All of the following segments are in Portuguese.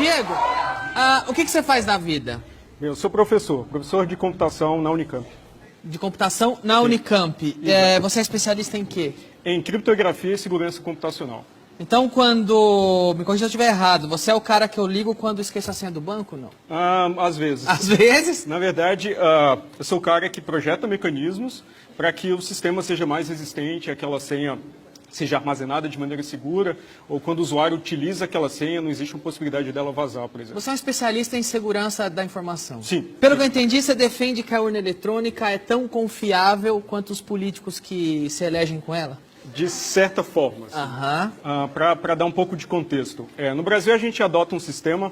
Diego, o que você faz na vida? Eu sou professor de computação na Unicamp. De computação na Unicamp. Você é especialista em quê? Em criptografia e segurança computacional. Então, quando... Me corrija se eu estiver errado. Você é o cara que eu ligo quando esqueço a senha do banco, não? Às vezes. Às vezes? Na verdade, eu sou o cara que projeta mecanismos para que o sistema seja mais resistente, aquela senha seja armazenada de maneira segura, ou quando o usuário utiliza aquela senha, não existe uma possibilidade dela vazar, por exemplo. Você é um especialista em segurança da informação. Sim. Pelo que eu entendi, você defende que a urna eletrônica é tão confiável quanto os políticos que se elegem com ela? De certa forma. Para dar um pouco de contexto. No Brasil, a gente adota um sistema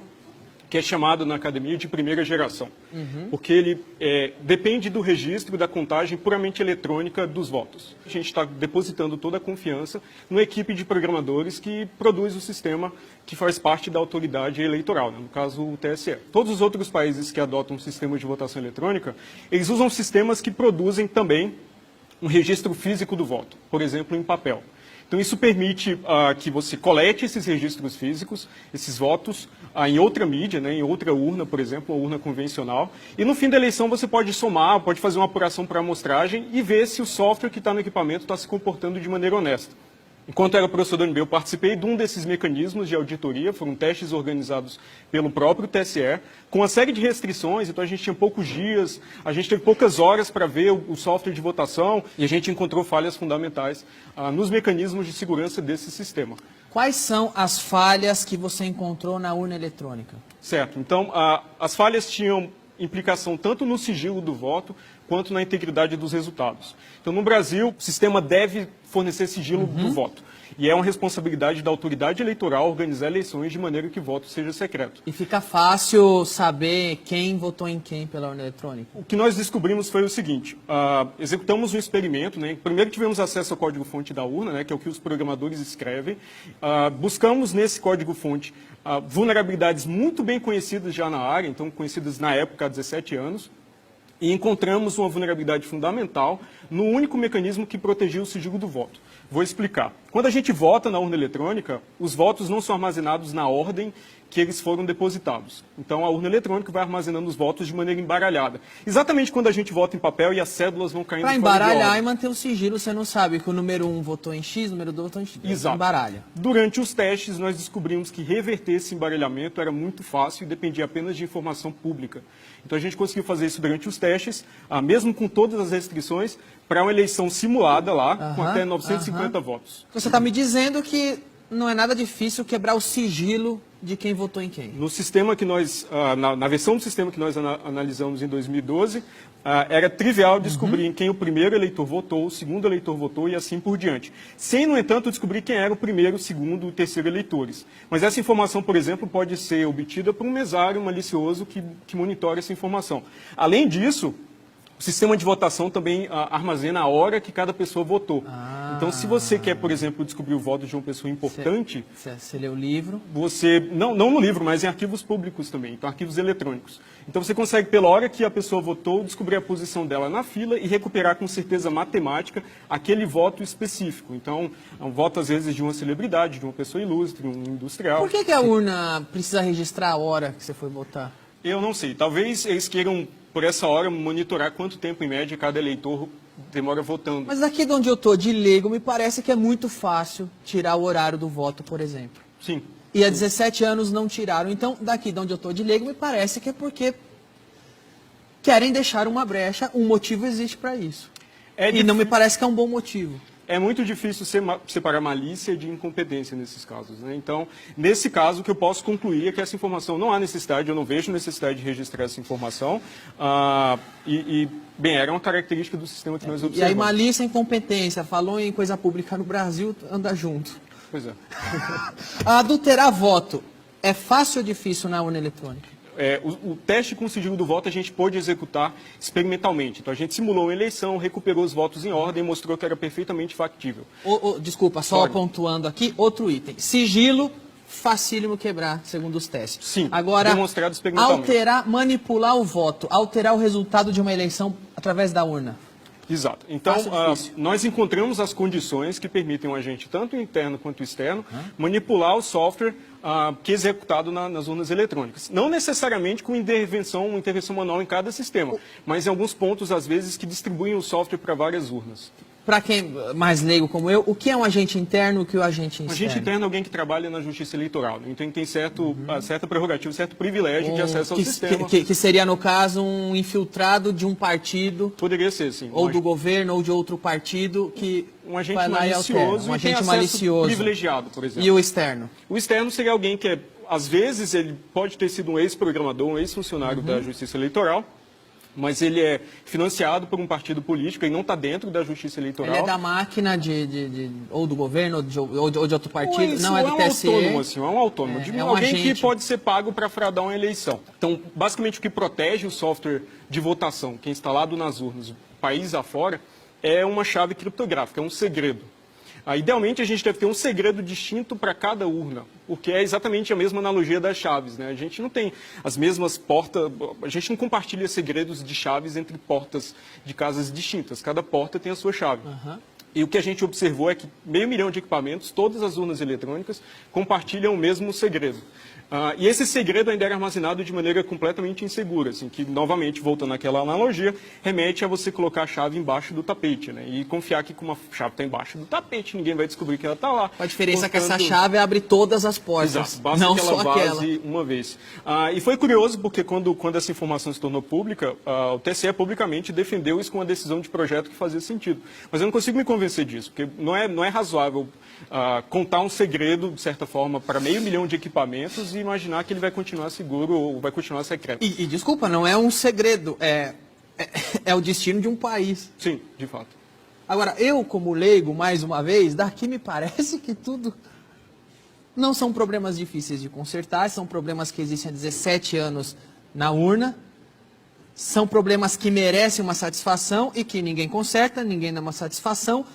que é chamado na academia de primeira geração, porque ele depende do registro da contagem puramente eletrônica dos votos. A gente está depositando toda a confiança numa equipe de programadores que produz o sistema que faz parte da autoridade eleitoral, né? No caso o TSE. Todos os outros países que adotam um sistema de votação eletrônica, eles usam sistemas que produzem também um registro físico do voto, por exemplo, em papel. Então, isso permite que você colete esses registros físicos, esses votos, em outra mídia, né, em outra urna, por exemplo, uma urna convencional. E no fim da eleição você pode somar, pode fazer uma apuração para amostragem e ver se o software que está no equipamento está se comportando de maneira honesta. Enquanto era professor da UNB, eu participei de um desses mecanismos de auditoria, foram testes organizados pelo próprio TSE, com uma série de restrições, então a gente tinha poucos dias, a gente teve poucas horas para ver o software de votação e a gente encontrou falhas fundamentais nos mecanismos de segurança desse sistema. Quais são as falhas que você encontrou na urna eletrônica? Certo, então as falhas tinham implicação tanto no sigilo do voto quanto na integridade dos resultados. Então, no Brasil, o sistema deve fornecer sigilo do voto. E é uma responsabilidade da autoridade eleitoral organizar eleições de maneira que o voto seja secreto. E fica fácil saber quem votou em quem pela urna eletrônica? O que nós descobrimos foi o seguinte, executamos um experimento, né? Primeiro tivemos acesso ao código-fonte da urna, né? Que é o que os programadores escrevem. Buscamos nesse código-fonte vulnerabilidades muito bem conhecidas já na área, então conhecidas na época há 17 anos, e encontramos uma vulnerabilidade fundamental no único mecanismo que protegia o sigilo do voto. Vou explicar. Quando a gente vota na urna eletrônica, os votos não são armazenados na ordem que eles foram depositados. Então, a urna eletrônica vai armazenando os votos de maneira embaralhada. Exatamente quando a gente vota em papel e as cédulas vão caindo fora de ordem. Para embaralhar e manter o sigilo, você não sabe que o número 1 votou em X, o número 2 votou em X. Exato. Embaralha. Durante os testes, nós descobrimos que reverter esse embaralhamento era muito fácil e dependia apenas de informação pública. Então, a gente conseguiu fazer isso durante os testes, mesmo com todas as restrições, para uma eleição simulada lá, com até 950 votos. Você está me dizendo que não é nada difícil quebrar o sigilo de quem votou em quem? No sistema que nós, na versão do sistema que nós analisamos em 2012, era trivial descobrir em quem o primeiro eleitor votou, o segundo eleitor votou e assim por diante. Sem, no entanto, descobrir quem era o primeiro, o segundo e o terceiro eleitores. Mas essa informação, por exemplo, pode ser obtida por um mesário malicioso que monitora essa informação. Além disso, o sistema de votação também armazena a hora que cada pessoa votou. Então, se você quer, por exemplo, descobrir o voto de uma pessoa importante... Você lê o livro? Você, não no livro, mas em arquivos públicos também, então arquivos eletrônicos. Então, você consegue, pela hora que a pessoa votou, descobrir a posição dela na fila e recuperar com certeza matemática aquele voto específico. Então, é um voto, às vezes, de uma celebridade, de uma pessoa ilustre, um industrial. Por que a urna precisa registrar a hora que você foi votar? Eu não sei. Talvez eles queiram, por essa hora, monitorar quanto tempo, em média, cada eleitor demora votando. Mas aqui de onde eu estou, de leigo, me parece que é muito fácil tirar o horário do voto, por exemplo. Sim. E há 17 anos não tiraram. Então, daqui de onde eu estou, de leigo, me parece que é porque querem deixar uma brecha, um motivo existe para isso. E não me parece que é um bom motivo. É muito difícil separar malícia de incompetência nesses casos, né? Então, nesse caso, o que eu posso concluir é que essa informação não há necessidade, eu não vejo necessidade de registrar essa informação. Bem, era uma característica do sistema que nós observamos. E aí, malícia e incompetência, falou em coisa pública no Brasil, anda junto. Pois é. Adulterar voto é fácil ou difícil na urna eletrônica? O teste com o sigilo do voto a gente pôde executar experimentalmente. Então, a gente simulou uma eleição, recuperou os votos em ordem e mostrou que era perfeitamente factível. Desculpa, só pontuando aqui, outro item. Sigilo, facílimo quebrar, segundo os testes. Sim, agora, demonstrado experimentalmente. Manipular o voto, alterar o resultado de uma eleição através da urna. Exato. Então, nós encontramos as condições que permitem um agente, tanto interno quanto externo, manipular o software que é executado nas urnas eletrônicas. Não necessariamente com uma intervenção manual em cada sistema, mas em alguns pontos, às vezes, que distribuem o software para várias urnas. Para quem mais leigo como eu, o que é um agente interno e o que é o agente externo? Um agente interno é alguém que trabalha na justiça eleitoral. Então, tem certa prerrogativa, certo privilégio de acesso ao sistema. Que seria, no caso, um infiltrado de um partido. Poderia ser, sim. Ou do governo, ou de outro partido, que um agente malicioso, um agente malicioso privilegiado, por exemplo. E o externo? O externo seria alguém que, às vezes, ele pode ter sido um ex-programador, um ex-funcionário da justiça eleitoral, mas ele é financiado por um partido político e não está dentro da justiça eleitoral. Ele é da máquina ou do governo ou de outro partido? Não, é do TSE? Autônomo, assim, é um autônomo. Alguém que pode ser pago para fraudar uma eleição. Então, basicamente, o que protege o software de votação, que é instalado nas urnas, país afora, é uma chave criptográfica, é um segredo. Idealmente, a gente deve ter um segredo distinto para cada urna, porque é exatamente a mesma analogia das chaves, né? A gente não tem as mesmas portas, a gente não compartilha segredos de chaves entre portas de casas distintas. Cada porta tem a sua chave. E o que a gente observou é que 500 mil de equipamentos, todas as urnas eletrônicas, compartilham o mesmo segredo. E esse segredo ainda era armazenado de maneira completamente insegura, assim, que, novamente, voltando àquela analogia, remete a você colocar a chave embaixo do tapete, né? E confiar que como a chave está embaixo do tapete, ninguém vai descobrir que ela está lá. A diferença é que essa chave abre todas as portas, exato, basta não que ela só vaze uma vez. E foi curioso porque quando essa informação se tornou pública, o TSE publicamente defendeu isso com uma decisão de projeto que fazia sentido. Mas eu não consigo me convencer disso, porque não é razoável contar um segredo, de certa forma, para 500 mil de equipamentos e imaginar que ele vai continuar seguro ou vai continuar secreto. E desculpa, não é um segredo, é o destino de um país. Sim, de fato. Agora, eu como leigo, mais uma vez, daqui me parece que tudo não são problemas difíceis de consertar, são problemas que existem há 17 anos na urna, são problemas que merecem uma satisfação e que ninguém conserta, ninguém dá uma satisfação.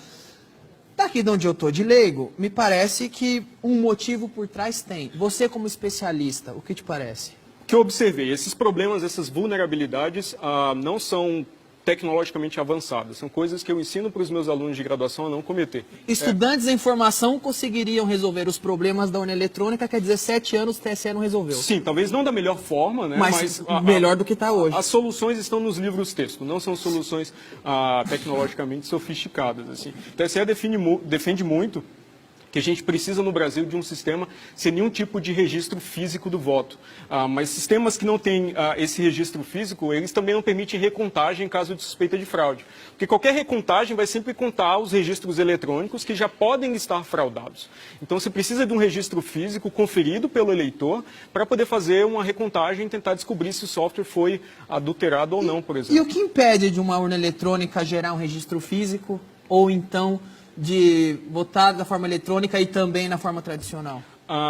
Daqui de onde eu estou de leigo, me parece que um motivo por trás tem. Você como especialista, o que te parece? O que eu observei, esses problemas, essas vulnerabilidades não são tecnologicamente avançadas. São coisas que eu ensino para os meus alunos de graduação a não cometer. Estudantes em formação conseguiriam resolver os problemas da urna eletrônica que há 17 anos o TSE não resolveu. Sim, talvez não da melhor forma, né? Mas melhor do que está hoje. As soluções estão nos livros texto, não são soluções tecnologicamente sofisticadas. Assim. O TSE defende muito que a gente precisa no Brasil de um sistema sem nenhum tipo de registro físico do voto. Mas sistemas que não têm esse registro físico, eles também não permitem recontagem em caso de suspeita de fraude. Porque qualquer recontagem vai sempre contar os registros eletrônicos que já podem estar fraudados. Então você precisa de um registro físico conferido pelo eleitor para poder fazer uma recontagem e tentar descobrir se o software foi adulterado ou não, por exemplo. E o que impede de uma urna eletrônica gerar um registro físico ou então de votar da forma eletrônica e também na forma tradicional?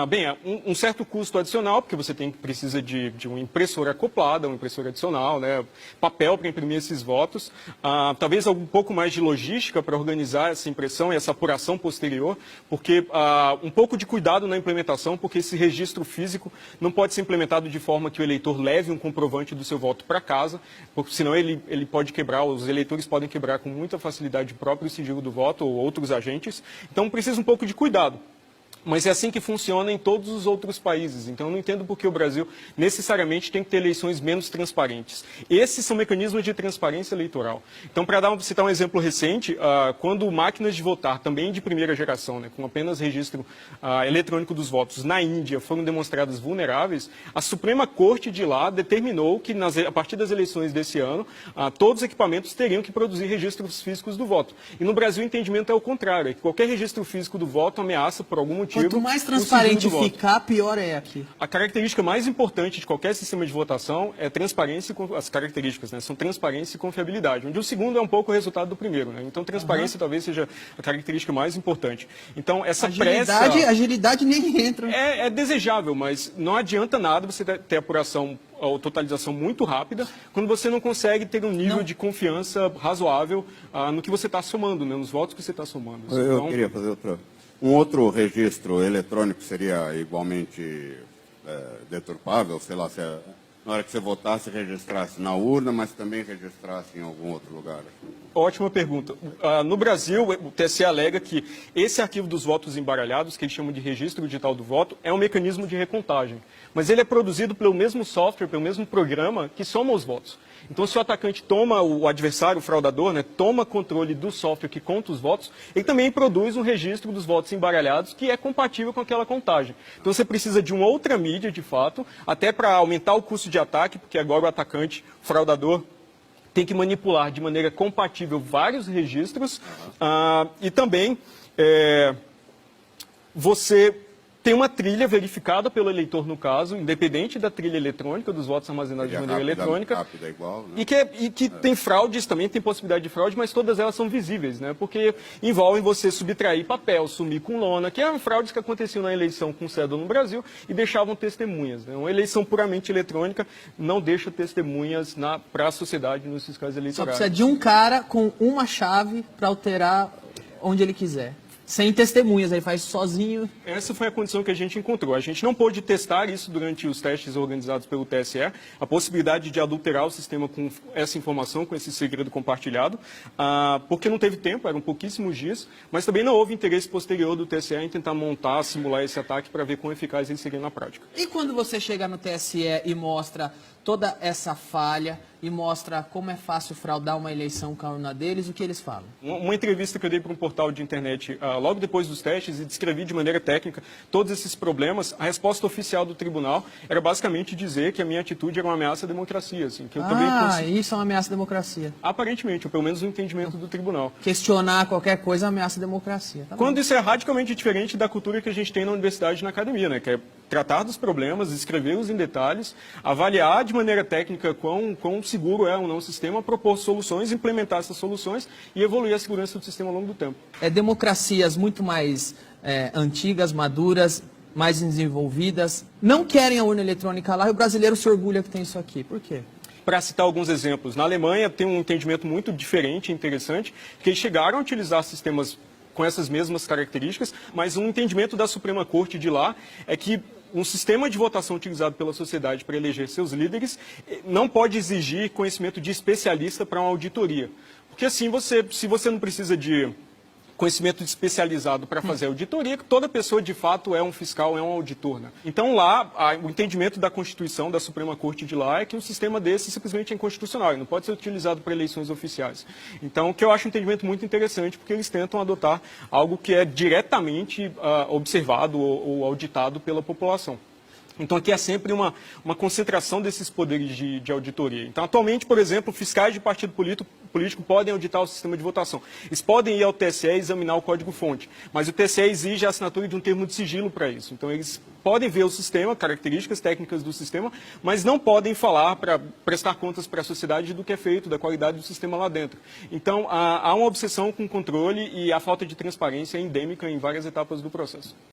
Bem, um certo custo adicional, porque você precisa de uma impressora acoplada, uma impressora adicional, né, papel para imprimir esses votos, talvez um pouco mais de logística para organizar essa impressão e essa apuração posterior, porque um pouco de cuidado na implementação, porque esse registro físico não pode ser implementado de forma que o eleitor leve um comprovante do seu voto para casa, porque senão ele pode quebrar, os eleitores podem quebrar com muita facilidade o próprio sigilo do voto ou outros agentes, então precisa um pouco de cuidado. Mas é assim que funciona em todos os outros países. Então, eu não entendo por que o Brasil necessariamente tem que ter eleições menos transparentes. Esses são mecanismos de transparência eleitoral. Então, para citar um exemplo recente, quando máquinas de votar, também de primeira geração, né, com apenas registro eletrônico dos votos, na Índia foram demonstradas vulneráveis, a Suprema Corte de lá determinou que, a partir das eleições desse ano, todos os equipamentos teriam que produzir registros físicos do voto. E no Brasil, o entendimento é o contrário, é que qualquer registro físico do voto ameaça, por algum motivo, quanto mais transparente ficar, pior é aqui. A característica mais importante de qualquer sistema de votação é transparência, as características, né, são transparência e confiabilidade, onde o segundo é um pouco o resultado do primeiro, né? Então transparência talvez seja a característica mais importante. Então essa agilidade nem entra. É desejável, mas não adianta nada você ter apuração ou totalização muito rápida quando você não consegue ter um nível de confiança razoável no que você está somando, né, nos votos que você está somando. Eu queria fazer outra. Um outro registro eletrônico seria igualmente deturpável, sei lá, se na hora que você votasse, registrasse na urna, mas também registrasse em algum outro lugar. Ótima pergunta. No Brasil, o TSE alega que esse arquivo dos votos embaralhados, que eles chamam de registro digital do voto, é um mecanismo de recontagem. Mas ele é produzido pelo mesmo software, pelo mesmo programa que soma os votos. Então, se o atacante toma, o adversário, o fraudador, né, toma controle do software que conta os votos, ele também produz um registro dos votos embaralhados que é compatível com aquela contagem. Então, você precisa de uma outra mídia, de fato, até para aumentar o custo de ataque, porque agora o atacante, o fraudador, tem que manipular de maneira compatível vários registros e também você tem uma trilha verificada pelo eleitor, no caso, independente da trilha eletrônica, dos votos armazenados de maneira eletrônica, rápida, igual, né? e que tem fraudes também, tem possibilidade de fraude, mas todas elas são visíveis, né? Porque envolvem você subtrair papel, sumir com lona, que eram fraudes que aconteciam na eleição com cédula no Brasil e deixavam testemunhas, né? Uma eleição puramente eletrônica não deixa testemunhas para a sociedade nos fiscais eleitorais. Só precisa de um cara com uma chave para alterar onde ele quiser. Sem testemunhas, ele faz sozinho. Essa foi a condição que a gente encontrou. A gente não pôde testar isso durante os testes organizados pelo TSE, a possibilidade de adulterar o sistema com essa informação, com esse segredo compartilhado, porque não teve tempo, eram pouquíssimos dias, mas também não houve interesse posterior do TSE em tentar montar, simular esse ataque para ver quão eficaz ele seria na prática. E quando você chega no TSE e mostra toda essa falha e mostra como é fácil fraudar uma eleição com a urna deles, o que eles falam? Uma entrevista que eu dei para um portal de internet logo depois dos testes e descrevi de maneira técnica todos esses problemas, a resposta oficial do tribunal era basicamente dizer que a minha atitude era uma ameaça à democracia. Assim, que eu também isso é uma ameaça à democracia. Aparentemente, ou pelo menos no entendimento do tribunal. Questionar qualquer coisa ameaça à democracia. Tá Quando bom. isso é radicalmente diferente da cultura que a gente tem na universidade e na academia, né? Que é tratar dos problemas, escrevê-los em detalhes, avaliar de maneira técnica quão seguro é ou não o sistema, propor soluções, implementar essas soluções e evoluir a segurança do sistema ao longo do tempo. Democracias muito mais antigas, maduras, mais desenvolvidas, não querem a urna eletrônica lá e o brasileiro se orgulha que tem isso aqui. Por quê? Para citar alguns exemplos, na Alemanha tem um entendimento muito diferente e interessante, que eles chegaram a utilizar sistemas com essas mesmas características, mas um entendimento da Suprema Corte de lá é que um sistema de votação utilizado pela sociedade para eleger seus líderes não pode exigir conhecimento de especialista para uma auditoria. Porque assim, se você não precisa de conhecimento especializado para fazer auditoria, que toda pessoa de fato é um fiscal, é um auditor. Né? Então lá, o entendimento da Constituição, da Suprema Corte de lá, é que um sistema desse simplesmente é inconstitucional, não pode ser utilizado para eleições oficiais. Então, o que eu acho um entendimento muito interessante, porque eles tentam adotar algo que é diretamente observado ou auditado pela população. Então, aqui é sempre uma concentração desses poderes de auditoria. Então, atualmente, por exemplo, fiscais de partido político podem auditar o sistema de votação. Eles podem ir ao TSE e examinar o código-fonte, mas o TSE exige a assinatura de um termo de sigilo para isso. Então, eles podem ver o sistema, características técnicas do sistema, mas não podem falar para prestar contas para a sociedade do que é feito, da qualidade do sistema lá dentro. Então, há uma obsessão com o controle e a falta de transparência é endêmica em várias etapas do processo.